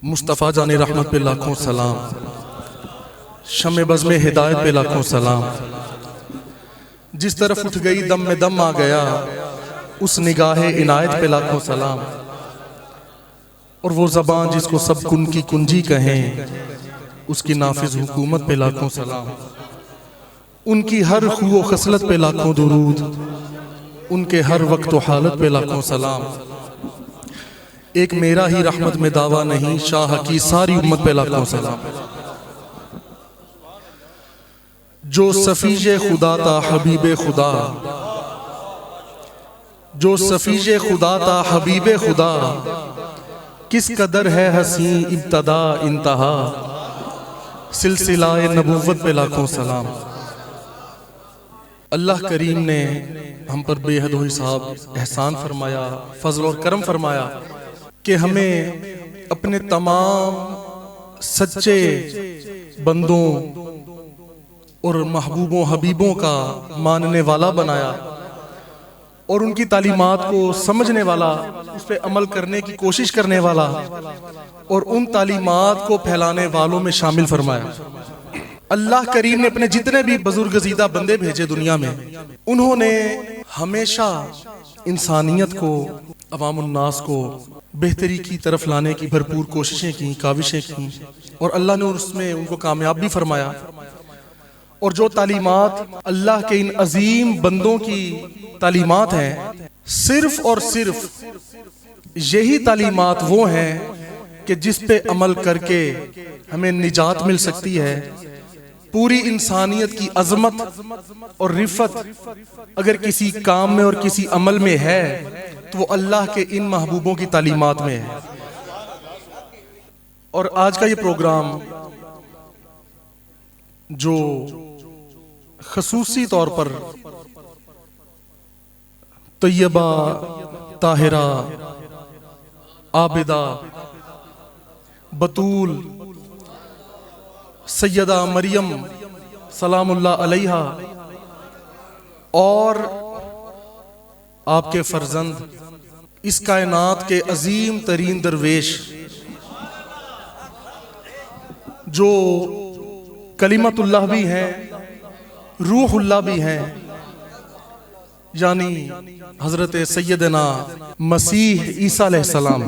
مصطفیٰ جان رحمت پہ لاکھوں سلام، شمع بزم ہدایت پہ لاکھوں سلام۔ جس طرف اٹھ گئی دم میں دم آ گیا، اس نگاہ عنایت پہ لاکھوں سلام۔ اور وہ زبان جس کو سب کن کی کنجی کہیں، اس کی نافذ حکومت پہ لاکھوں سلام۔ ان کی ہر خو و خصلت پہ لاکھوں درود، ان کے ہر وقت و حالت پہ لاکھوں سلام۔ ایک میرا ہی رحمت میں دعویٰ نہیں، شاہ کی ساری امت پہ لاکھوں سلام۔ جو سفیج خدا تا حبیب خدا، جو سفیج خدا تا حبیب خدا، کس قدر ہے حسین ابتدا انتہا، سلسلہ نبوت پہ لاکھوں سلام۔ اللہ کریم نے ہم پر بے حد و حساب احسان فرمایا، فضل اور کرم فرمایا کہ ہمیں اپنے تمام سچے بندوں اور محبوبوں حبیبوں کا ماننے والا بنایا، اور ان کی تعلیمات کو سمجھنے والا، اس پہ عمل کرنے کی کوشش کرنے والا، اور ان تعلیمات کو پھیلانے والوں میں شامل فرمایا۔ اللہ کریم نے اپنے جتنے بھی بزرگزیدہ بندے بھیجے دنیا میں، انہوں نے ہمیشہ انسانیت کو، عوام الناس کو بہتری کی طرف لانے کی بھرپور کوششیں کی، کاوشیں کی، اور اللہ نے اس میں ان کو کامیاب بھی فرمایا۔ اور جو تعلیمات اللہ کے ان عظیم بندوں کی تعلیمات ہیں، صرف اور صرف یہی تعلیمات وہ ہیں کہ جس پہ عمل کر کے ہمیں نجات مل سکتی ہے۔ پوری انسانیت کی عظمت اور رفت اگر کسی کام میں اور کسی عمل میں ہے تو وہ اللہ کے ان محبوبوں کی تعلیمات میں ہے۔ اور آج کا یہ پروگرام جو خصوصی طور پر طیبہ، طاہرہ، عابدہ، بطول سیدہ مریم سلام اللہ علیہا اور آپ کے فرزند، اس کائنات کے عظیم ترین درویش جو کلمت اللہ بھی ہیں، روح اللہ بھی ہیں، یعنی حضرت سیدنا مسیح عیسیٰ علیہ السلام،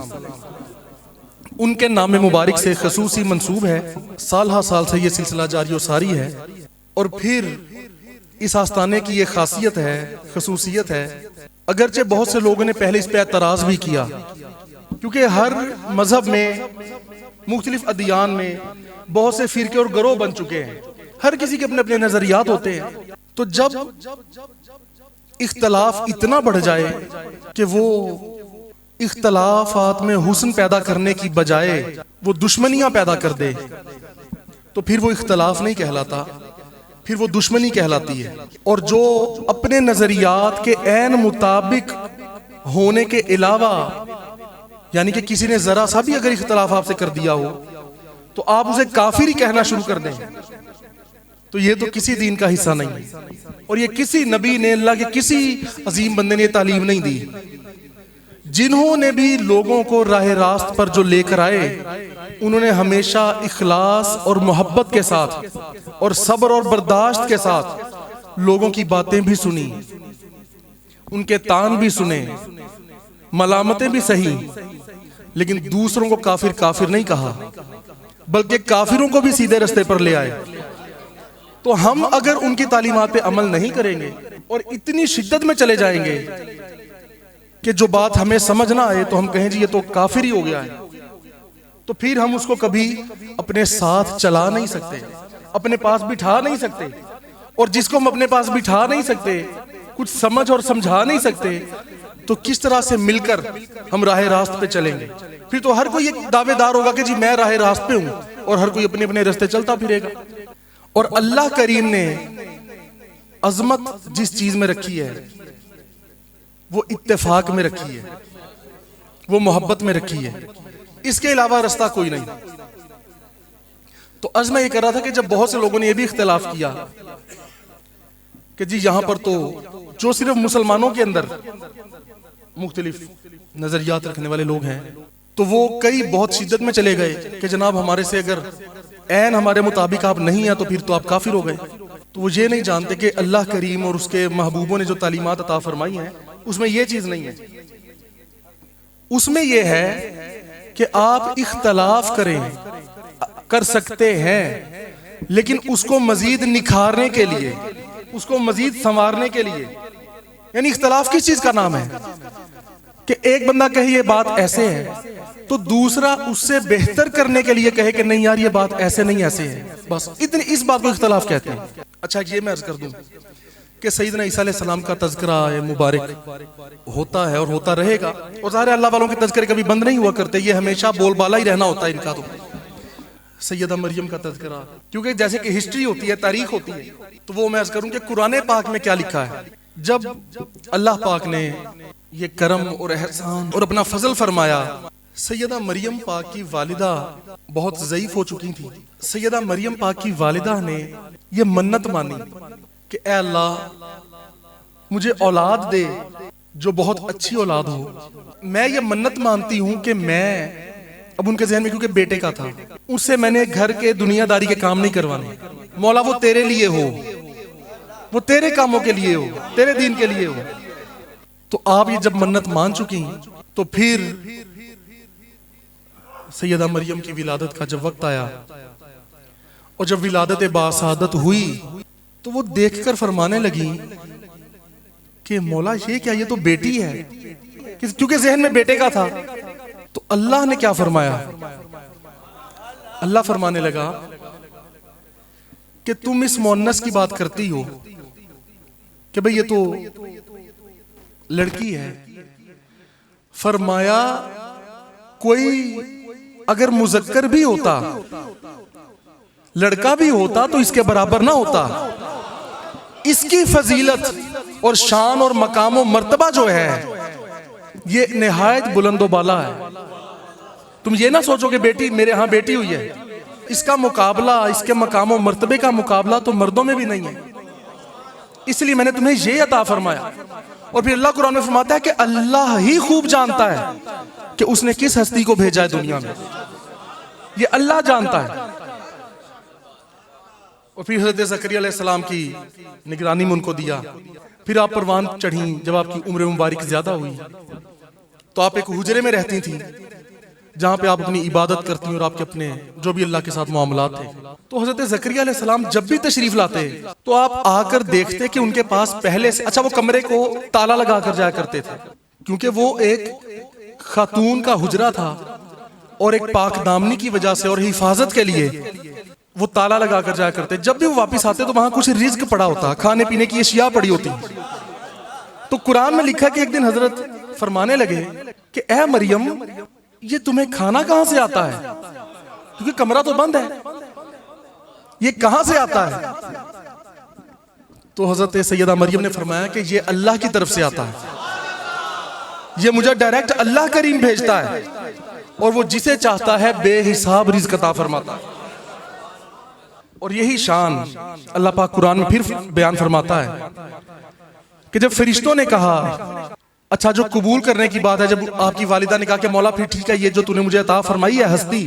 ان کے نام مبارک سے خصوصی منسوب ہے۔ سال ہا سال سے یہ سلسلہ جاری و ساری ہے، اور پھر اس آستانے کی یہ خاصیت ہے، خصوصیت ہے، اگرچہ بہت سے لوگوں نے پہلے اس پہ اعتراض بھی کیا، کیونکہ ہر مذہب میں، مختلف ادیان میں بہت سے فرقے اور گروہ بن چکے ہیں، ہر کسی کے اپنے اپنے نظریات ہوتے ہیں۔ تو جب اختلاف اتنا بڑھ جائے کہ وہ اختلافات میں حسن پیدا کرنے کی بجائے وہ دشمنیاں پیدا کر دے، تو پھر وہ اختلاف نہیں کہلاتا، پھر وہ دشمنی کہلاتی ہے۔ اور جو اپنے نظریات کے عین مطابق ہونے کے علاوہ، یعنی کہ کسی نے ذرا سا بھی اگر اختلاف آپ سے کر دیا ہو تو آپ اسے کافر ہی کہنا شروع کر دیں، تو یہ تو کسی دین کا حصہ نہیں ہے، اور یہ کسی نبی نے، اللہ کے کسی عظیم بندے نے یہ تعلیم نہیں دی۔ جنہوں نے بھی لوگوں کو راہ راست پر جو لے کر آئے، انہوں نے ہمیشہ اخلاص اور محبت کے ساتھ اور صبر اور برداشت کے ساتھ لوگوں کی باتیں بھی سنی، ان کے تان بھی سنے، ملامتیں بھی سہی، لیکن دوسروں کو کافر کافر نہیں کہا، بلکہ کافروں کو بھی سیدھے رستے پر لے آئے۔ تو ہم اگر ان کی تعلیمات پہ عمل نہیں کریں گے اور اتنی شدت میں چلے جائیں گے کہ جو بات ہمیں سمجھ نہ آئے تو ہم کہیں جی یہ تو کافر ہی ہو گیا ہے، تو پھر ہم اس کو کبھی اپنے ساتھ چلا نہیں سکتے، اپنے پاس بٹھا نہیں سکتے، اور جس کو ہم اپنے پاس بٹھا نہیں سکتے، کچھ سمجھ اور سمجھا نہیں سکتے، تو کس طرح سے مل کر ہم راہ راست پہ چلیں گے؟ پھر تو ہر کوئی ایک دعوے دار ہوگا کہ جی میں راہ راست پہ ہوں، اور ہر کوئی اپنے اپنے راستے چلتا پھرے گا۔ اور اللہ کریم نے عظمت جس چیز میں رکھی ہے وہ اتفاق میں رکھی ہے، وہ محبت میں رکھی ہے، اس کے علاوہ رستہ کوئی نہیں۔ تو عرض میں یہ کر رہا تھا کہ جب بہت سے لوگوں نے یہ بھی اختلاف کیا کہ جی یہاں پر تو جو صرف مسلمانوں کے اندر مختلف نظریات رکھنے والے لوگ ہیں، تو وہ کئی بہت شدت میں چلے گئے کہ جناب ہمارے سے اگر عین ہمارے مطابق آپ نہیں ہیں تو پھر تو آپ کافر ہو گئے. تو وہ یہ نہیں جانتے کہ اللہ کریم اور اس کے محبوبوں نے جو تعلیمات عطا فرمائی ہیں اس میں یہ چیز نہیں ہے. اس میں یہ ہے کہ آپ اختلاف کر سکتے ہیں لیکن اس کو مزید نکھارنے کے لیے، اس کو مزید سنوارنے کے لیے. یعنی اختلاف کس چیز کا نام ہے کہ ایک بندہ کہے یہ بات ایسے ہے تو دوسرا اس سے بہتر کرنے کے لیے کہے کہ نہیں یار یہ بات ایسے نہیں ایسے ہے. بس اس بات کو اختلاف کہتے ہیں. اچھا یہ میں عرض کر دوں کہ سیدنا عیسیٰ علیہ السلام کا تذکرہ مبارک ہوتا ہے اور ہوتا رہے گا، اور ظاہر اللہ والوں کے تذکرے کبھی بند نہیں ہوا کرتے، یہ ہمیشہ بول بالا ہی رہنا ہوتا ہے ان کا. تو سیدہ مریم کا تذکرہ، کیونکہ جیسے کہ ہسٹری ہوتی ہے، تاریخ ہوتی ہے، تو وہ میں عرض کروں کہ قرآن پاک میں کیا لکھا ہے. جب اللہ پاک نے یہ کرم اور احسان اور اپنا فضل فرمایا، سیدہ مریم پاک کی والدہ بہت ضعیف ہو چکی تھی. سیدہ مریم پاک کی والدہ نے یہ منت مانی کہ اے اللہ مجھے اولاد دے جو بہت اچھی اولاد ہو. میں یہ منت مانتی ہوں کہ میں، اب ان کے ذہن میں کیونکہ بیٹے کا تھا، اس سے میں نے گھر کے دنیا داری کے کام نہیں کروانے، مولا وہ تیرے لیے ہو، وہ تیرے کاموں کے لیے ہو، تیرے دین کے لیے ہو. تو آپ یہ جب منت مان چکی تو پھر سیدہ مریم کی ولادت کا جب وقت آیا اور جب ولادت باسعادت ہوئی تو وہ دیکھ کر فرمانے لگی کہ مولا یہ کیا، یہ تو بیٹی ہے، کیونکہ ذہن میں بیٹے کا تھا. تو اللہ نے کیا فرمایا؟ اللہ فرمانے لگا کہ تم اس مؤنث کی بات کرتی ہو کہ بھئی یہ تو لڑکی ہے. فرمایا کوئی اگر مذکر بھی ہوتا، لڑکا بھی ہوتا تو اس کے برابر نہ ہوتا. اس کی فضیلت اور شان اور مقام و مرتبہ جو ہے یہ نہایت بلند و بالا ہے. تم یہ نہ سوچو کہ بیٹی میرے ہاں بیٹی ہوئی ہے، اس کا مقابلہ، اس کے مقام و مرتبے کا مقابلہ تو مردوں میں بھی نہیں ہے، اس لیے میں نے تمہیں یہ عطا فرمایا. اور پھر اللہ قرآن میں فرماتا ہے کہ اللہ ہی خوب جانتا ہے کہ اس نے کس ہستی کو بھیجا ہے دنیا میں، یہ اللہ جانتا ہے. اور پھر حضرت زکریا علیہ السلام کی نگرانی میں ان کو دیا. پھر آپ پروان چڑھیں، جب آپ کی عمر مبارک زیادہ ہوئی تو آپ ایک حجرے میں رہتی تھیں جہاں پہ آپ اپنی عبادت کرتی ہیں اور آپ کے اپنے جو بھی اللہ کے ساتھ معاملات تھے. تو حضرت زکریا علیہ السلام جب بھی تشریف لاتے تو آپ آ کر دیکھتے کہ ان کے پاس پہلے سے، اچھا وہ کمرے کو تالا لگا کر جایا کرتے تھے کیونکہ وہ ایک خاتون کا حجرہ تھا اور ایک پاک دامنی کی وجہ سے اور حفاظت کے لیے وہ تالا لگا کر جایا کرتے. جب بھی وہ واپس آتے تو وہاں کچھ رزق پڑا ہوتا، کھانے پینے کی اشیاء پڑی ہوتی. تو قرآن میں لکھا کہ ایک دن حضرت فرمانے لگے کہ اے مریم یہ تمہیں کھانا کہاں سے آتا ہے، کیونکہ کمرہ تو بند ہے، یہ کہاں سے آتا ہے؟ تو حضرت سیدہ مریم نے فرمایا کہ یہ اللہ کی طرف سے آتا ہے، یہ مجھے ڈائریکٹ اللہ کریم بھیجتا ہے اور وہ جسے چاہتا ہے بے حساب رزق عطا فرماتا ہے. اور یہی شان اللہ پاک قرآن میں پھر بیان فرماتا ہے کہ جب فرشتوں نے کہا، اچھا جو قبول کرنے کی بات ہے، جب آپ کی والدہ نے کہا کہ مولا پھر ٹھیک ہے یہ جو تو نے مجھے عطا فرمائی ہے ہستی،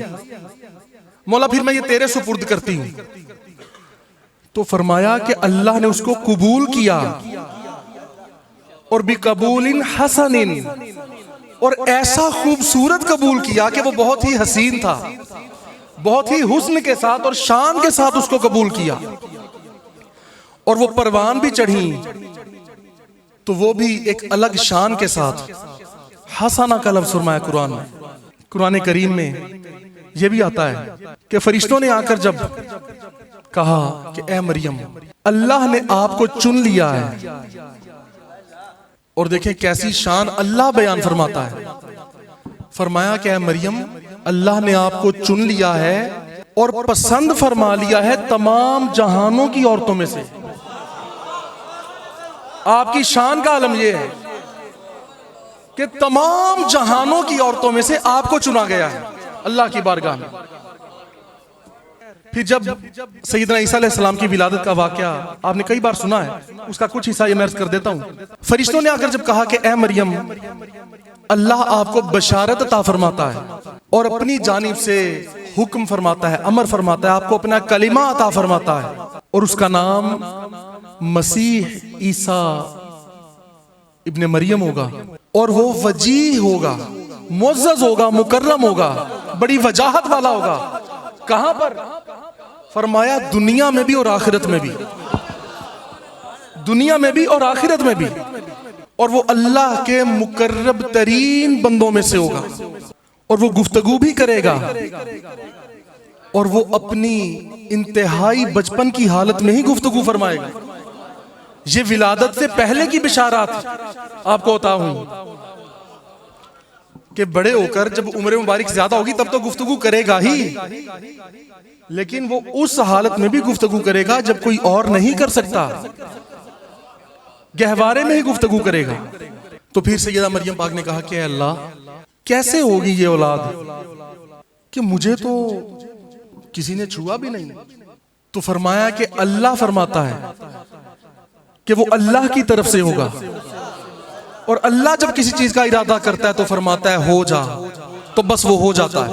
مولا پھر میں یہ تیرے سپرد کرتی ہوں. تو فرمایا کہ اللہ نے اس کو قبول کیا اور بقبول حسن، اور ایسا خوبصورت قبول کیا کہ وہ بہت ہی حسین تھا، بہت ہی حسن کے ساتھ اور شان کے ساتھ اس کو قبول کیا. اور وہ پروان بھی چڑھیں تو وہ بھی ایک الگ شان کے ساتھ. حسنہ کا لفظ فرمایا قرآن میں. قرآن کریم میں یہ بھی آتا ہے کہ فرشتوں نے آ کر جب کہا کہ اے مریم اللہ نے آپ کو چن لیا ہے، اور دیکھیں کیسی شان اللہ بیان فرماتا ہے. فرمایا کہ اے مریم اللہ نے آپ کو چن لیا ہے اور پسند فرما لیا ہے تمام جہانوں کی عورتوں میں سے. آپ کی شان کا عالم یہ ہے کہ تمام جہانوں کی عورتوں میں سے آپ کو چنا گیا ہے اللہ کی بارگاہ میں. پھر جب سیدنا عیسیٰ علیہ السلام کی ولادت کا واقعہ آپ نے کئی بار سنا ہے، اس کا کچھ حصہ یہ میں عرض کر دیتا ہوں۔ فرشتوں نے آ کر جب کہا کہ اے مریم، اللہ آپ کو بشارت عطا فرماتا ہے اور اپنی جانب سے حکم فرماتا ہے، امر فرماتا ہے، آپ کو اپنا کلمہ عطا فرماتا ہے اور اس کا نام مسیح عیسیٰ ابن مریم ہوگا، اور وہ وجیہ ہوگا، معزز ہوگا، مکرم ہوگا، بڑی وجاہت والا ہوگا۔ کہاں پر؟ فرمایا دنیا میں بھی اور آخرت میں بھی، دنیا میں بھی اور آخرت میں بھی، اور وہ اللہ کے مقرب ترین بندوں میں سے ہوگا، اور وہ گفتگو بھی کرے گا، اور وہ اپنی انتہائی بچپن کی حالت میں ہی گفتگو فرمائے گا۔ یہ ولادت سے پہلے کی بشارات آپ کو عطا ہوئی کہ بڑے ہو کر جب عمر مبارک زیادہ ہوگی تب تو گفتگو کرے گا ہی، لیکن وہ اس حالت میں بھی گفتگو کرے گا جب کوئی اور نہیں کر سکتا، گہوارے میں ہی گفتگو کرے گا۔ تو پھر سیدہ مریم پاک نے کہا کہ اے اللہ، کیسے ہوگی یہ اولاد کہ مجھے تو کسی نے چھوا بھی نہیں؟ تو فرمایا کہ اللہ فرماتا ہے کہ وہ اللہ کی طرف سے ہوگا، اور اللہ جب کسی چیز کا ارادہ کرتا ہے تو فرماتا ہے ہو جا، تو بس وہ ہو جاتا ہے۔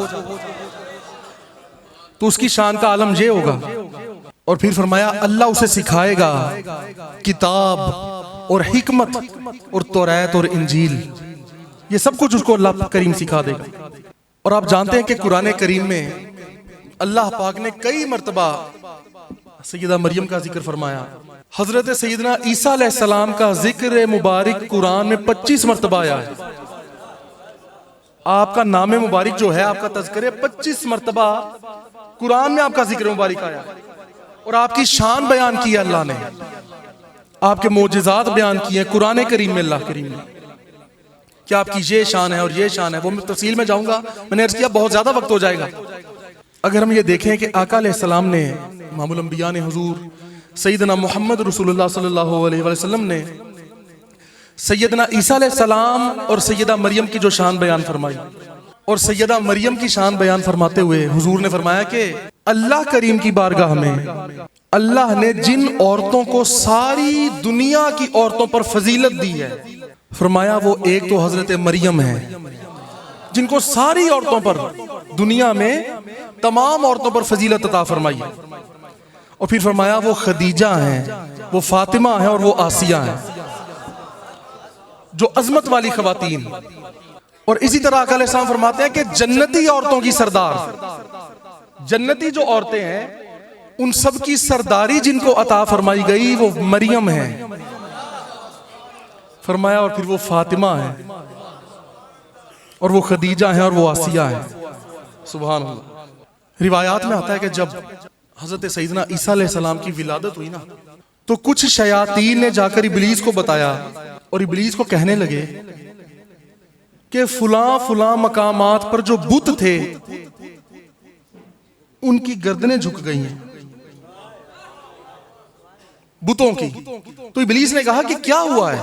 تو اس کی شان کا عالم یہ ہوگا۔ اور پھر فرمایا اللہ اسے سکھائے گا کتاب اور حکمت اور توریت اور انجیل، یہ سب کچھ اس کو اللہ کریم سکھا دے گا۔ اور آپ جانتے ہیں کہ قرآن کریم میں اللہ پاک نے کئی مرتبہ سیدہ مریم کا ذکر فرمایا۔ حضرت سیدنا عیسیٰ علیہ السلام کا ذکر مبارک قرآن میں 25 مرتبہ آیا ہے۔ آپ کا نام مبارک جو ہے، آپ کا تذکرہ 25 مرتبہ قرآن میں آپ کا ذکر مبارک آیا ہے، اور آپ کی شان بیان کی ہے اللہ نے، آپ کے معجزات بیان کیے ہیں قرآن کریم میں اللہ کریم نے، کہ آپ کی یہ شان ہے اور یہ شان ہے۔ وہ میں تفصیل میں جاؤں گا، میں نے عرض کیا بہت زیادہ وقت ہو جائے گا۔ اگر ہم یہ دیکھیں کہ آقا علیہ السلام نے، امام الانبیاء نے، حضور سیدنا محمد رسول اللہ صلی اللہ علیہ وسلم نے سیدنا عیسیٰ علیہ السلام اور سیدہ مریم کی جو شان بیان فرمائی، اور سیدہ مریم کی شان بیان فرماتے ہوئے حضور نے فرمایا کہ اللہ کریم کی بارگاہ میں اللہ نے جن عورتوں کو ساری دنیا کی عورتوں پر فضیلت دی ہے، فرمایا وہ ایک تو حضرت مریم ہے جن کو ساری عورتوں پر، دنیا میں تمام عورتوں پر فضیلت عطا فرمائی، اور پھر فرمایا وہ خدیجہ ہیں، وہ فاطمہ ہیں، اور وہ آسیہ ہیں، جو عظمت والی خواتین۔ اور اسی طرح آقا علیہ السلام فرماتے ہیں کہ جنتی عورتوں کی سردار، جنتی جو عورتیں ہیں ان سب کی سرداری جن کو عطا فرمائی گئی وہ مریم ہے، فرمایا، اور پھر وہ فاطمہ ہے، اور وہ خدیجہ ہیں، اور وہ آسیہ ہیں۔ سبحان اللہ۔ روایات میں آتا ہے کہ جب حضرت سیدنا عیسیٰ علیہ السلام کی ولادت ہوئی نا، تو کچھ شیاطین نے جا کر ابلیس کو بتایا، اور ابلیس کو کہنے لگے کہ فلاں فلاں مقامات پر جو بت تھے ان کی گردنیں جھک گئی ہیں، بتوں کی۔ تو ابلیس نے کہا کہ کیا ہوا ہے؟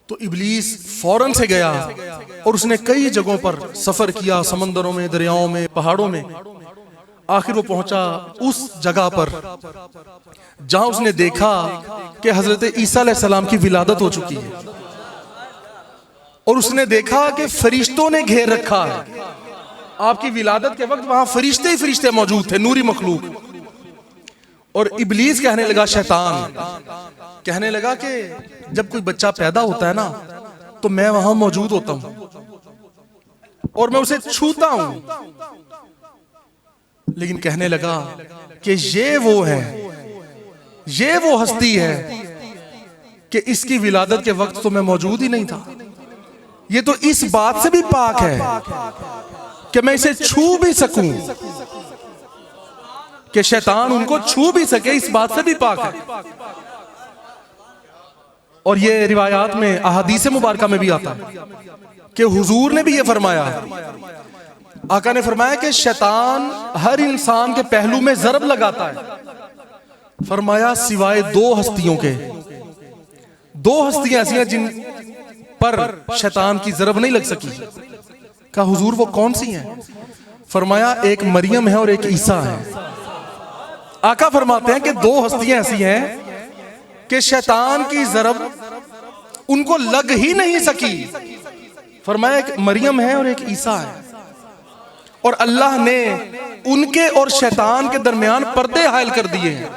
تو ابلیس فوراً سے گیا اور اس نے کئی جگہوں پر سفر کیا، سمندروں میں، دریاؤں میں، پہاڑوں میں۔ آخر وہ پہنچا اس جگہ پر جہاں اس نے دیکھا کہ حضرت عیسیٰ علیہ السلام کی ولادت ہو چکی ہے، اور اس نے دیکھا کہ فرشتوں نے گھیر رکھا ہے۔ آپ کی ولادت کے وقت وہاں فرشتے ہی فرشتے موجود تھے، نوری مخلوق۔ اور ابلیس کہنے لگا، شیطان کہنے لگا کہ جب کوئی بچہ پیدا ہوتا ہے نا تو میں وہاں موجود ہوتا ہوں اور میں اسے چھوتا ہوں، لیکن کہنے لگا کہ یہ وہ ہے، یہ وہ ہستی ہے کہ اس کی ولادت کے وقت تو میں موجود ہی نہیں تھا۔ یہ تو اس بات سے بھی پاک ہے کہ میں اسے چھو بھی سکوں، کہ شیطان ان کو چھو بھی سکے، اس بات سے بھی پاک ہے۔ اور یہ روایات میں، احادیث مبارکہ میں بھی آتا ہے کہ حضور نے بھی یہ فرمایا، آقا نے فرمایا کہ شیطان ہر انسان کے پہلو میں ضرب لگاتا ہے، فرمایا سوائے دو ہستیوں کے، دو ہستیاں ایسی ہیں جن پر شیطان کی ضرب نہیں لگ سکی۔ کہا حضور وہ کون سی ہیں؟ فرمایا ایک مریم ہے اور ایک عیسیٰ ہے۔ آقا فرماتے ہیں کہ دو ہستیاں ایسی ہیں کہ شیطان کی ضرب ان کو لگ ہی نہیں سکی. فرمایا ایک مریم ہے اور ایک عیسیٰ ہے, اور اللہ نے ان کے اور شیطان کے درمیان پردے حائل کر دیے ہیں.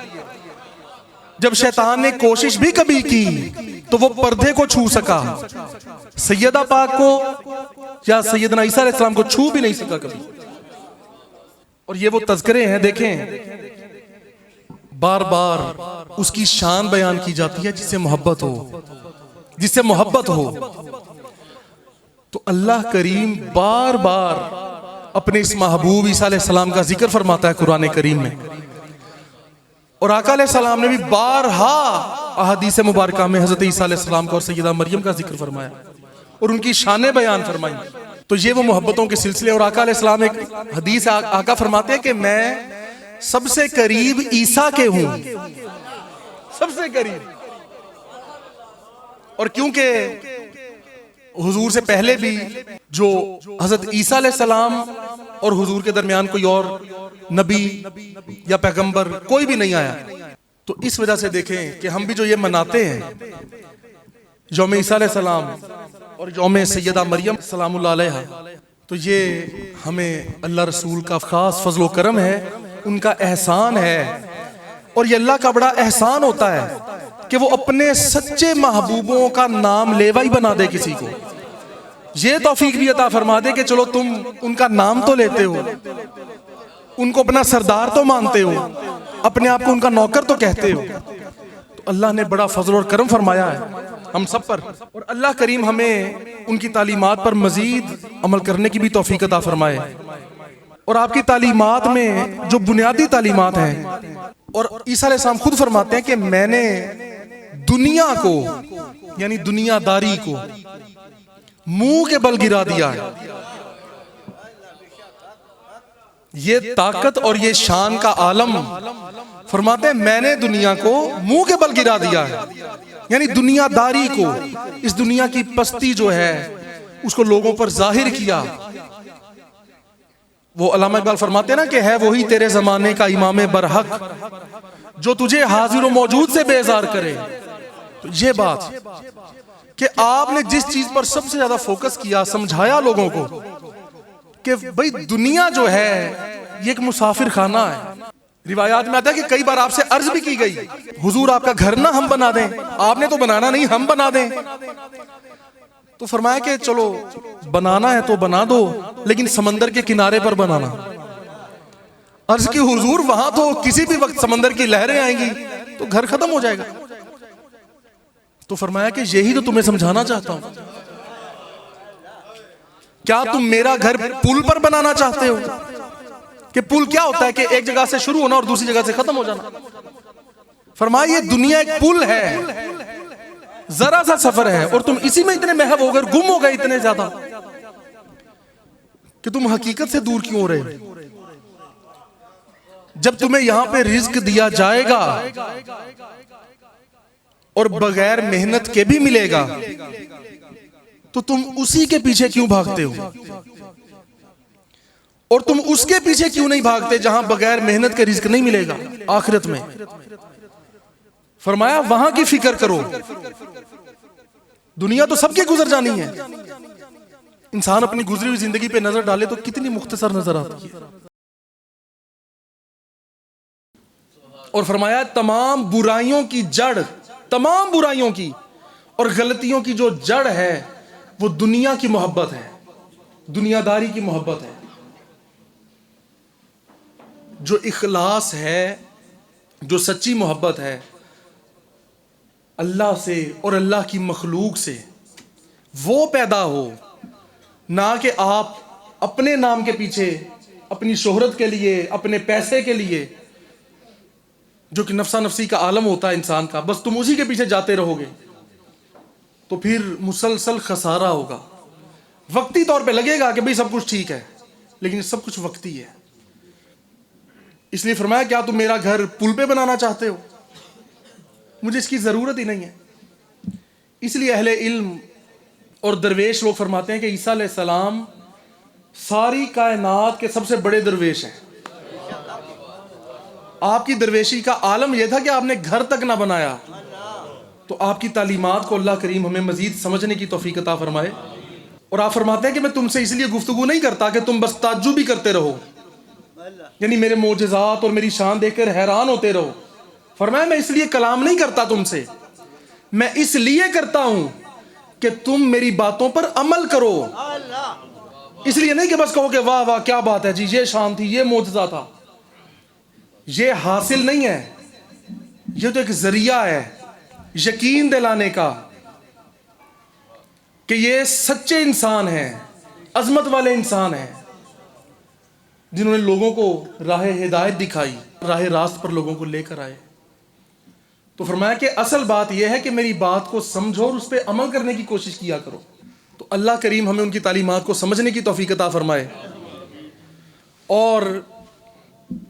جب شیطان نے کوشش بھی کبھی کی تو وہ پردے کو چھو سکا, سیدہ پاک کو یا سیدنا عیسیٰ علیہ السلام کو چھو بھی نہیں سکا کبھی. اور یہ وہ تذکرے ہیں, دیکھیں بار بار اس کی شان بیان کی جاتی ہے جس سے محبت ہو, جس سے محبت ہو. تو اللہ کریم بار بار اپنے اس محبوب عیسیٰ علیہ السلام کا ذکر فرماتا ہے قرآن کریم میں, اور آقا علیہ السلام نے بھی بارہا احادیث مبارکہ میں حضرت عیسیٰ علیہ السلام کا اور سیدہ مریم کا ذکر فرمایا اور ان کی شانیں بیان فرمائی. تو یہ وہ محبتوں کے سلسلے. اور آقا علیہ السلام ایک حدیث آقا فرماتے ہیں کہ میں سب سے قریب عیسیٰ کے ہوں, سب سے قریب. اور کیونکہ حضور سے پہلے بھی جو حضرت عیسیٰ علیہ السلام اور حضور کے درمیان کوئی اور نبی یا پیغمبر کوئی بھی نہیں آیا, تو اس وجہ سے دیکھیں کہ ہم بھی جو یہ مناتے ہیں یوم عیسیٰ علیہ السلام اور یوم سیدہ مریم سلام اللہ علیہا, تو یہ ہمیں اللہ رسول کا خاص فضل و کرم ہے, ان کا احسان ہے. اور یہ اللہ کا بڑا احسان ہوتا ہے کہ وہ اپنے سچے محبوبوں کا نام لیوا ہی بنا دے کسی کو. یہ توفیق بھی عطا فرما دے کہ چلو تم ان کا نام تو لیتے ہو, ان کو اپنا سردار تو مانتے ہو, اپنے آپ کو ان کا نوکر تو کہتے ہو. تو اللہ نے بڑا فضل اور کرم فرمایا ہے ہم سب پر, اور اللہ کریم ہمیں ان کی تعلیمات پر مزید عمل کرنے کی بھی توفیق عطا فرمائے. اور آپ کی تعلیمات میں جو بنیادی تعلیمات ہیں, اور عیسیٰ علیہ السلام خود فرماتے ہیں کہ میں نے دنیا کو یعنی دنیا داری کو منہ کے بل گرا دیا ہے. یہ طاقت اور یہ شان کا عالم فرماتے ہیں میں نے دنیا کو منہ کے بل گرا دیا ہے, یعنی دنیا داری کو, اس دنیا کی پستی جو ہے اس کو لوگوں پر ظاہر کیا. وہ علامہ اقبال فرماتے ہیں نا کہ ہے وہی تیرے زمانے کا امام برحق جو تجھے حاضر و موجود سے بیزار کرے. تو یہ بات کہ آپ نے جس چیز پر سب سے زیادہ فوکس کیا, سمجھایا لوگوں کو کہ بھئی دنیا جو ہے یہ ایک مسافر خانہ ہے. روایات میں آتا ہے کہ کئی بار آپ سے عرض بھی کی گئی حضور آپ کا گھر نہ ہم بنا دیں, آپ نے تو بنانا نہیں ہم بنا دیں. تو فرمایا کہ چلو بنانا ہے تو بنا دو, لیکن سمندر کے کنارے پر بنانا. عرض کی حضور وہاں تو کسی بھی وقت سمندر کی لہریں آئیں گی تو گھر ختم ہو جائے گا. تو فرمایا کہ یہی تو تمہیں سمجھانا چاہتا ہوں. کیا تم میرا گھر پل پر بنانا چاہتے ہو؟ کہ پل کیا ہوتا ہے کہ ایک جگہ سے شروع ہونا اور دوسری جگہ سے ختم ہو جانا. فرمایا یہ دنیا ایک پل ہے, ذرا سا سفر ہے, اور تم اسی میں اتنے محو ہو گئے, گم ہو گئے اتنے زیادہ کہ تم حقیقت سے دور کیوں ہو رہے. جب تمہیں یہاں پہ رزق دیا جائے گا اور بغیر محنت کے بھی ملے گا تو تم اسی کے پیچھے کیوں بھاگتے ہو, اور تم اس کے پیچھے کیوں نہیں بھاگتے جہاں بغیر محنت کے رزق نہیں ملے گا آخرت میں. فرمایا وہاں کی فکر کرو, دنیا تو سب کے گزر جانی ہے. انسان اپنی گزری ہوئی زندگی پہ نظر ڈالے تو کتنی مختصر نظر آتی ہے. اور فرمایا تمام برائیوں کی جڑ, تمام برائیوں کی اور غلطیوں کی جو جڑ ہے وہ دنیا کی محبت ہے, دنیا داری کی محبت ہے. جو اخلاص ہے, جو سچی محبت ہے اللہ سے اور اللہ کی مخلوق سے, وہ پیدا ہو, نہ کہ آپ اپنے نام کے پیچھے, اپنی شہرت کے لیے, اپنے پیسے کے لیے, جو کہ نفسا نفسی کا عالم ہوتا ہے انسان کا, بس تم اسی کے پیچھے جاتے رہو گے تو پھر مسلسل خسارہ ہوگا. وقتی طور پہ لگے گا کہ بھئی سب کچھ ٹھیک ہے, لیکن سب کچھ وقتی ہے. اس لیے فرمایا کیا تم میرا گھر پل پہ بنانا چاہتے ہو؟ مجھے اس کی ضرورت ہی نہیں ہے. اس لیے اہل علم اور درویش لوگ فرماتے ہیں کہ عیسیٰ علیہ السلام ساری کائنات کے سب سے بڑے درویش ہیں. آپ کی درویشی کا عالم یہ تھا کہ آپ نے گھر تک نہ بنایا. تو آپ کی تعلیمات کو اللہ کریم ہمیں مزید سمجھنے کی توفیق عطا فرمائے. اور آپ فرماتے ہیں کہ میں تم سے اس لیے گفتگو نہیں کرتا کہ تم بس تعجب ہی کرتے رہو، یعنی میرے معجزات اور میری شان دیکھ کر حیران ہوتے رہو. فرمایا میں اس لیے کلام نہیں کرتا تم سے، میں اس لیے کرتا ہوں کہ تم میری باتوں پر عمل کرو. اس لیے نہیں کہ بس کہو کہ واہ واہ کیا بات ہے جی، یہ شان تھی، یہ معجزہ تھا. یہ حاصل نہیں ہے، یہ تو ایک ذریعہ ہے یقین دلانے کا کہ یہ سچے انسان ہیں، عظمت والے انسان ہیں، جنہوں نے لوگوں کو راہ ہدایت دکھائی، راہ راست پر لوگوں کو لے کر آئے. تو فرمایا کہ اصل بات یہ ہے کہ میری بات کو سمجھو اور اس پہ عمل کرنے کی کوشش کیا کرو. تو اللہ کریم ہمیں ان کی تعلیمات کو سمجھنے کی توفیق عطا فرمائے. اور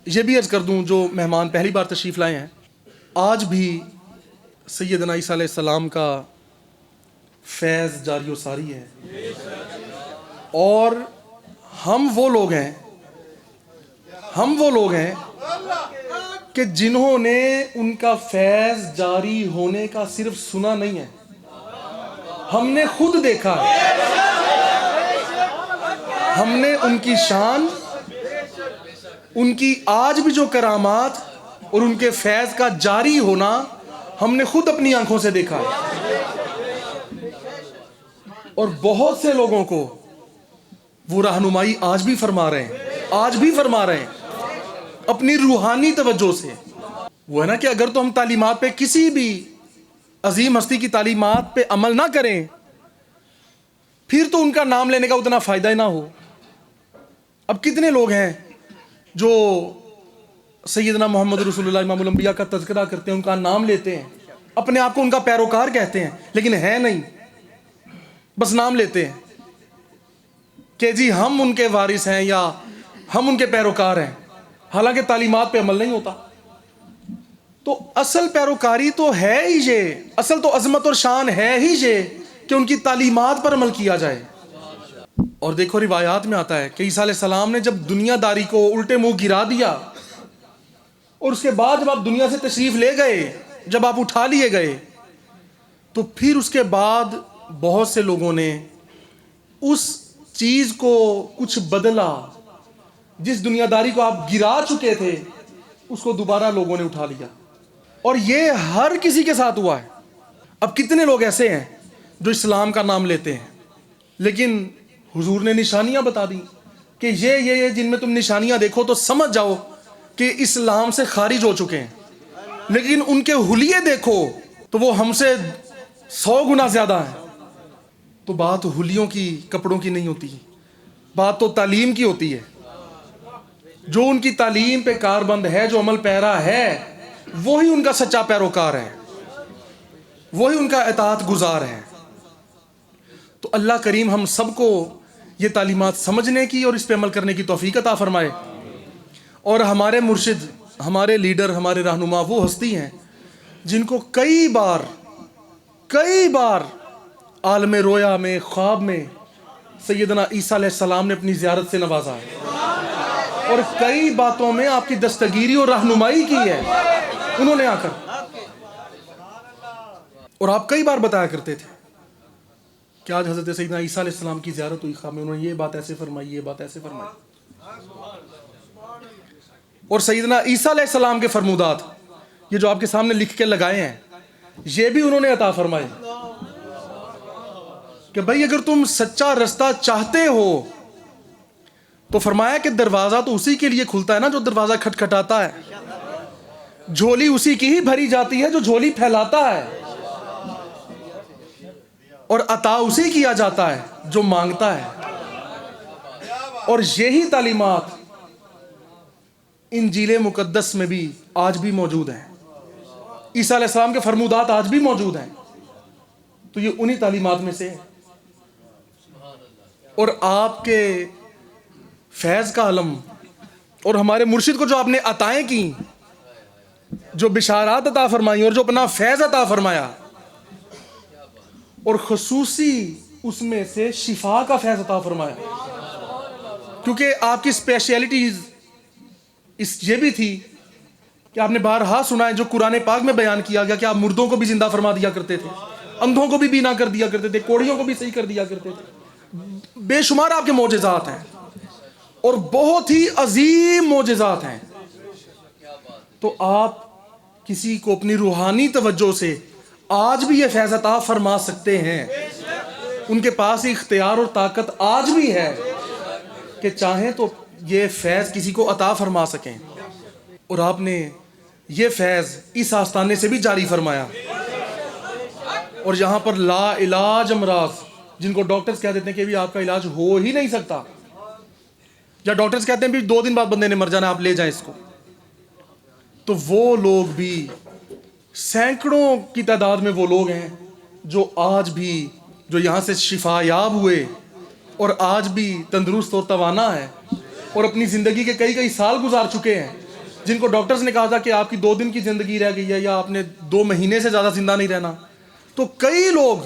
یہ بھی عرض کر دوں جو مہمان پہلی بار تشریف لائے ہیں، آج بھی سیدنا عیسیٰ علیہ السلام کا فیض جاری و ساری ہے. اور ہم وہ لوگ ہیں کہ جنہوں نے ان کا فیض جاری ہونے کا صرف سنا نہیں ہے، ہم نے خود دیکھا ہے. ہم نے ان کی شان، ان کی آج بھی جو کرامات اور ان کے فیض کا جاری ہونا ہم نے خود اپنی آنکھوں سے دیکھا ہے. اور بہت سے لوگوں کو وہ رہنمائی آج بھی فرما رہے ہیں اپنی روحانی توجہ سے. وہ ہے نا کہ اگر تو ہم تعلیمات پہ، کسی بھی عظیم ہستی کی تعلیمات پہ عمل نہ کریں، پھر تو ان کا نام لینے کا اتنا فائدہ ہی نہ ہو. اب کتنے لوگ ہیں جو سیدنا محمد رسول اللہ امام الانبیاء کا تذکرہ کرتے ہیں، ان کا نام لیتے ہیں، اپنے آپ کو ان کا پیروکار کہتے ہیں، لیکن ہے نہیں، بس نام لیتے ہیں کہ جی ہم ان کے وارث ہیں یا ہم ان کے پیروکار ہیں، حالانکہ تعلیمات پہ عمل نہیں ہوتا. تو اصل پیروکاری تو ہے ہی یہ، اصل تو عظمت اور شان ہے ہی یہ کہ ان کی تعلیمات پر عمل کیا جائے. اور دیکھو روایات میں آتا ہے کہ عیسیٰ علیہ السلام نے جب دنیا داری کو الٹے منہ گرا دیا، اور اس کے بعد جب آپ دنیا سے تشریف لے گئے، جب آپ اٹھا لیے گئے، تو پھر اس کے بعد بہت سے لوگوں نے اس چیز کو کچھ بدلا، جس دنیا داری کو آپ گرا چکے تھے اس کو دوبارہ لوگوں نے اٹھا لیا. اور یہ ہر کسی کے ساتھ ہوا ہے. اب کتنے لوگ ایسے ہیں جو اسلام کا نام لیتے ہیں، لیکن حضور نے نشانیاں بتا دی کہ یہ جن میں تم نشانیاں دیکھو تو سمجھ جاؤ کہ اسلام سے خارج ہو چکے ہیں. لیکن ان کے حلیے دیکھو تو وہ ہم سے 100 گنا زیادہ ہیں. تو بات حلیوں کی، کپڑوں کی نہیں ہوتی، بات تو تعلیم کی ہوتی ہے. جو ان کی تعلیم پہ کاربند ہے، جو عمل پیرا ہے، وہی ان کا سچا پیروکار ہے، وہی ان کا اطاعت گزار ہے. تو اللہ کریم ہم سب کو یہ تعلیمات سمجھنے کی اور اس پہ عمل کرنے کی توفیق عطا فرمائے. اور ہمارے مرشد، ہمارے لیڈر، ہمارے رہنما وہ ہستی ہیں جن کو کئی بار عالم رویا میں، خواب میں سیدنا عیسیٰ علیہ السلام نے اپنی زیارت سے نوازا ہے، اور کئی باتوں میں آپ کی دستگیری اور رہنمائی کی ہے انہوں نے آ کر. اور آپ کئی بار بتایا کرتے تھے کہ آج حضرت سیدنا عیسیٰ علیہ السلام کی زیارت ہوئی خواب میں، انہوں نے یہ بات ایسے فرمائی، یہ بات ایسے فرمائی. اور سیدنا عیسیٰ علیہ السلام کے فرمودات، یہ جو آپ کے سامنے لکھ کے لگائے ہیں، یہ بھی انہوں نے عطا فرمائے کہ بھائی اگر تم سچا رستہ چاہتے ہو تو فرمایا کہ دروازہ تو اسی کے لیے کھلتا ہے نا جو دروازہ کھٹکھٹاتا ہے، جھولی اسی کی ہی بھری جاتی ہے جو جھولی پھیلاتا ہے، اور عطا اسی کیا جاتا ہے جو مانگتا ہے. اور یہی تعلیمات انجیل مقدس میں بھی آج بھی موجود ہیں، عیسیٰ علیہ السلام کے فرمودات آج بھی موجود ہیں. تو یہ انہی تعلیمات میں سے ہے. اور آپ کے فیض کا علم اور ہمارے مرشد کو جو آپ نے عطائیں کی، جو بشارات عطا فرمائی اور جو اپنا فیض عطا فرمایا، اور خصوصی اس میں سے شفا کا فیض عطا فرمایا، کیونکہ آپ کی اسپیشلٹیز یہ بھی تھی کہ آپ نے بارہا سنا ہے جو قرآن پاک میں بیان کیا گیا کہ آپ مردوں کو بھی زندہ فرما دیا کرتے تھے، اندھوں کو بھی بینا کر دیا کرتے تھے، کوڑیوں کو بھی صحیح کر دیا کرتے تھے. بے شمار آپ کے معجزات ہیں اور بہت ہی عظیم معجزات ہیں. تو آپ کسی کو اپنی روحانی توجہ سے آج بھی یہ فیض عطا فرما سکتے ہیں. ان کے پاس اختیار اور طاقت آج بھی ہے کہ چاہیں تو یہ فیض کسی کو عطا فرما سکیں. اور آپ نے یہ فیض اس آستانے سے بھی جاری فرمایا. اور یہاں پر لا علاج امراض، جن کو ڈاکٹرز کہہ دیتے ہیں کہ بھی آپ کا علاج ہو ہی نہیں سکتا، یا ڈاکٹرز کہتے ہیں بھی 2 دن بعد بندے نے مر جانا، آپ لے جائیں اس کو، تو وہ لوگ بھی سینکڑوں کی تعداد میں وہ لوگ ہیں جو آج بھی جو یہاں سے شفا یاب ہوئے اور آج بھی تندرست اور توانا ہے اور اپنی زندگی کے کئی سال گزار چکے ہیں، جن کو ڈاکٹرز نے کہا تھا کہ آپ کی 2 دن کی زندگی رہ گئی ہے یا آپ نے 2 مہینے سے زیادہ زندہ نہیں رہنا. تو کئی لوگ،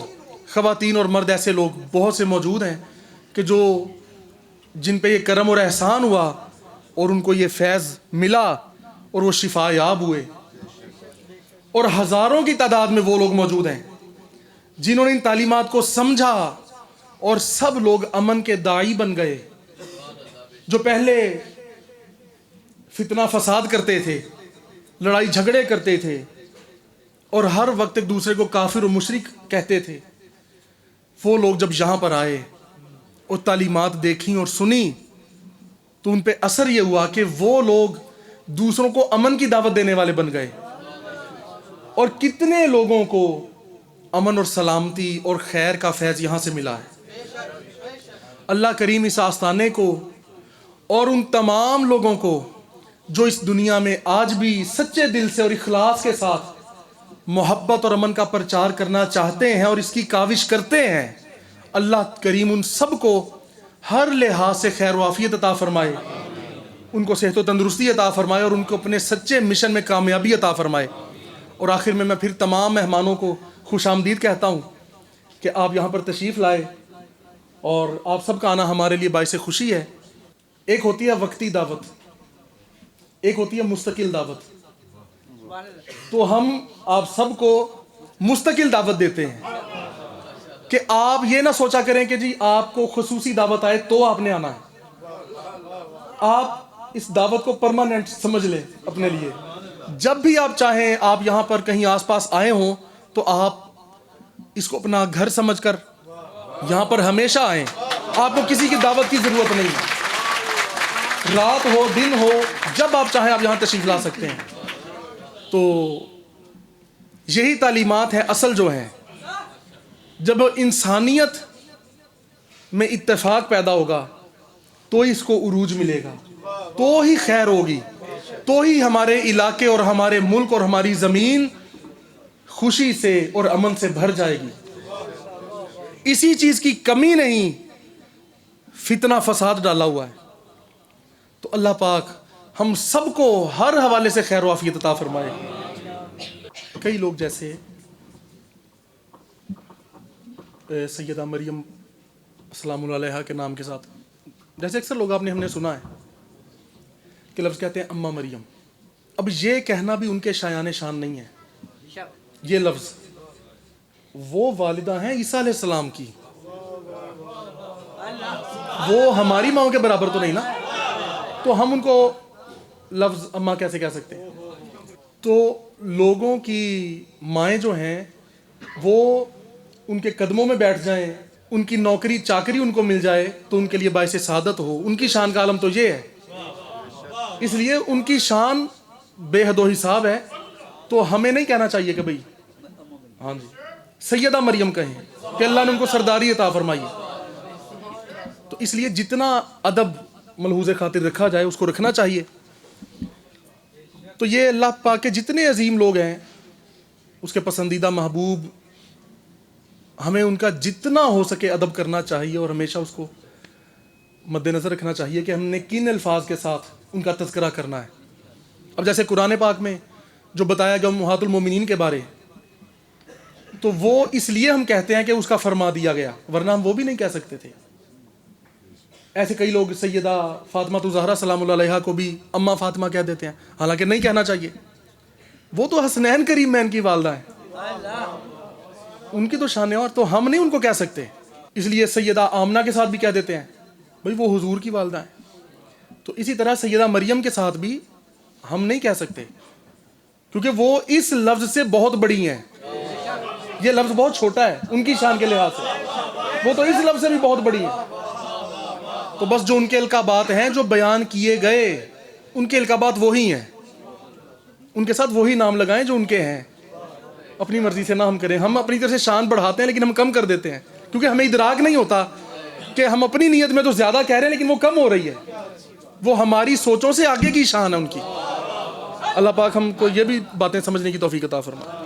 خواتین اور مرد، ایسے لوگ بہت سے موجود ہیں کہ جن پہ یہ کرم اور احسان ہوا اور ان کو یہ فیض ملا اور وہ شفا یاب ہوئے. اور ہزاروں کی تعداد میں وہ لوگ موجود ہیں جنہوں نے ان تعلیمات کو سمجھا اور سب لوگ امن کے داعی بن گئے. جو پہلے فتنہ فساد کرتے تھے، لڑائی جھگڑے کرتے تھے اور ہر وقت ایک دوسرے کو کافر و مشرک کہتے تھے، وہ لوگ جب یہاں پر آئے اور تعلیمات دیکھیں اور سنی تو ان پہ اثر یہ ہوا کہ وہ لوگ دوسروں کو امن کی دعوت دینے والے بن گئے. اور کتنے لوگوں کو امن اور سلامتی اور خیر کا فیض یہاں سے ملا ہے. اللہ کریم اس آستانے کو اور ان تمام لوگوں کو جو اس دنیا میں آج بھی سچے دل سے اور اخلاص کے ساتھ محبت اور امن کا پرچار کرنا چاہتے ہیں اور اس کی کاوش کرتے ہیں، اللہ کریم ان سب کو ہر لحاظ سے خیر و عافیت عطا فرمائے، ان کو صحت و تندرستی عطا فرمائے اور ان کو اپنے سچے مشن میں کامیابی عطا فرمائے. اور آخر میں پھر تمام مہمانوں کو خوش آمدید کہتا ہوں کہ آپ یہاں پر تشریف لائے اور آپ سب کا آنا ہمارے لیے باعث خوشی ہے. ایک ہوتی ہے وقتی دعوت، ایک ہوتی ہے مستقل دعوت. تو ہم آپ سب کو مستقل دعوت دیتے ہیں کہ آپ یہ نہ سوچا کریں کہ جی آپ کو خصوصی دعوت آئے تو آپ نے آنا ہے. آپ اس دعوت کو پرماننٹ سمجھ لیں اپنے لیے. جب بھی آپ چاہیں، آپ یہاں پر کہیں آس پاس آئے ہوں تو آپ اس کو اپنا گھر سمجھ کر یہاں پر ہمیشہ آئیں. آپ کو کسی کی دعوت کی ضرورت نہیں ہے. رات ہو دن ہو، جب آپ چاہیں آپ یہاں تشریف لا سکتے ہیں. تو یہی تعلیمات ہیں اصل جو ہیں. جب انسانیت میں اتفاق پیدا ہوگا تو اس کو عروج ملے گا، تو ہی خیر ہوگی، تو ہی ہمارے علاقے اور ہمارے ملک اور ہماری زمین خوشی سے اور امن سے بھر جائے گی. اسی چیز کی کمی نہیں فتنہ فساد ڈالا ہوا ہے. تو اللہ پاک ہم سب کو ہر حوالے سے خیر و عافیت عطا فرمائے. کئی لوگ جیسے سیدہ مریم السلام علیہا کے نام کے ساتھ، جیسے اکثر لوگ ہم نے سنا ہے کہ لفظ کہتے ہیں اماں مریم. اب یہ کہنا بھی ان کے شایان شان نہیں ہے. یہ لفظ وہ والدہ ہیں عیسیٰ علیہ السلام کی، وہ ہماری ماں کے برابر تو نہیں نا، تو ہم ان کو لفظ اماں کیسے کہہ سکتے ہیں؟ تو لوگوں کی مائیں جو ہیں وہ ان کے قدموں میں بیٹھ جائیں، ان کی نوکری چاکری ان کو مل جائے تو ان کے لیے باعث سعادت ہو. ان کی شان کا عالم تو یہ ہے. اس لیے ان کی شان بے حد و حساب ہے. تو ہمیں نہیں کہنا چاہیے کہ بھئی ہاں جی سیدہ مریم کہیں کہ اللہ نے ان کو سرداری عطا فرمائی. تو اس لیے جتنا ادب ملحوظ خاطر رکھا جائے اس کو رکھنا چاہیے. تو یہ اللہ پاک کے جتنے عظیم لوگ ہیں، اس کے پسندیدہ محبوب، ہمیں ان کا جتنا ہو سکے ادب کرنا چاہیے اور ہمیشہ اس کو مد نظر رکھنا چاہیے کہ ہم نے کن الفاظ کے ساتھ ان کا تذکرہ کرنا ہے. اب جیسے قرآن پاک میں جو بتایا گیا امہات المومنین کے بارے، تو وہ اس لیے ہم کہتے ہیں کہ اس کا فرما دیا گیا، ورنہ ہم وہ بھی نہیں کہہ سکتے تھے. ایسے کئی لوگ سیدہ فاطمہ الزہرا سلام اللہ علیہا کو بھی اماں فاطمہ کہہ دیتے ہیں، حالانکہ نہیں کہنا چاہیے. وہ تو حسنین کریمین کی والدہ ہیں, ان کی تو شان ہے, اور تو ہم نہیں ان کو کہہ سکتے. اس لیے سیدہ آمنہ کے ساتھ بھی کہہ دیتے ہیں بھائی وہ حضور کی والدہ ہیں. تو اسی طرح سیدہ مریم کے ساتھ بھی ہم نہیں کہہ سکتے, کیونکہ وہ اس لفظ سے بہت بڑی ہیں. یہ لفظ بہت چھوٹا ہے ان کی شان کے لحاظ سے, وہ تو اس لفظ سے بھی بہت بڑی ہیں. تو بس جو ان کے القابات ہیں جو بیان کیے گئے, ان کے القابات وہی ہیں, ان کے ساتھ وہی نام لگائیں جو ان کے ہیں. اپنی مرضی سے نہ ہم کریں. ہم اپنی طرف سے شان بڑھاتے ہیں لیکن ہم کم کر دیتے ہیں, کیونکہ ہمیں ادراک نہیں ہوتا کہ ہم اپنی نیت میں تو زیادہ کہہ رہے ہیں لیکن وہ کم ہو رہی ہے. وہ ہماری سوچوں سے آگے کی شان ہے ان کی. اللہ پاک ہم کو یہ بھی باتیں سمجھنے کی توفیق عطا فرمائے.